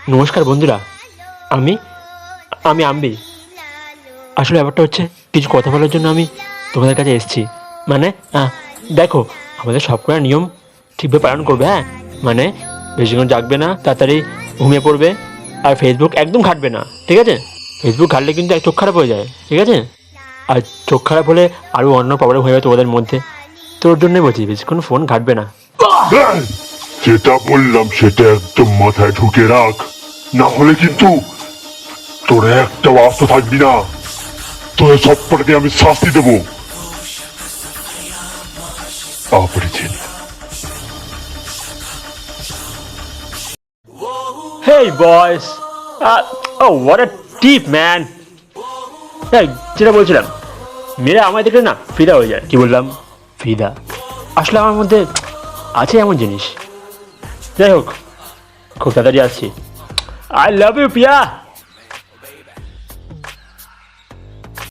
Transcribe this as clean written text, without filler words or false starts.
নমস্কার বন্ধুরা, আমি আমি আম্বি। আসলে ব্যাপারটা হচ্ছে কিছু কথা বলার জন্য আমি তোমাদের কাছে এসেছি। মানে দেখো, আমাদের সব কটা নিয়ম ঠিকভাবে পালন করবে। হ্যাঁ, মানে বেশিক্ষণ জাগবে না, তাড়াতাড়ি ঘুমিয়ে পড়বে, আর ফেসবুক একদম ঘাঁটবে না, ঠিক আছে? ফেসবুক ঘাঁটলে কিন্তু এক চোখ খারাপ হয়ে যায়, ঠিক আছে? আর চোখ খারাপ হলে আরও অন্য প্রবলেম হয়ে যাবে তোমাদের মধ্যে। তোর জন্যই বলছি বেশিক্ষণ ফোন ঘাঁটবে না। এই, যেটা বললাম সেটা একদম মাথায় ঢুকে রাখ, না হলে কিন্তু তোরা একটা আস্ত থাকবি না। তোদের সবকটাকে আমি শাস্তি দেবো। অপরিচিত। Hey boys! Oh, what a tip, man! এই যেটা বলছিলাম, মেয়েরা আমায় দেখলে না ফিদা হয়ে যায়। কি বললাম? ফিদা। আসলে আমার মধ্যে আছে এমন জিনিস। যাই হোক, খুব তাড়াতাড়ি আসছি। I love you Piya.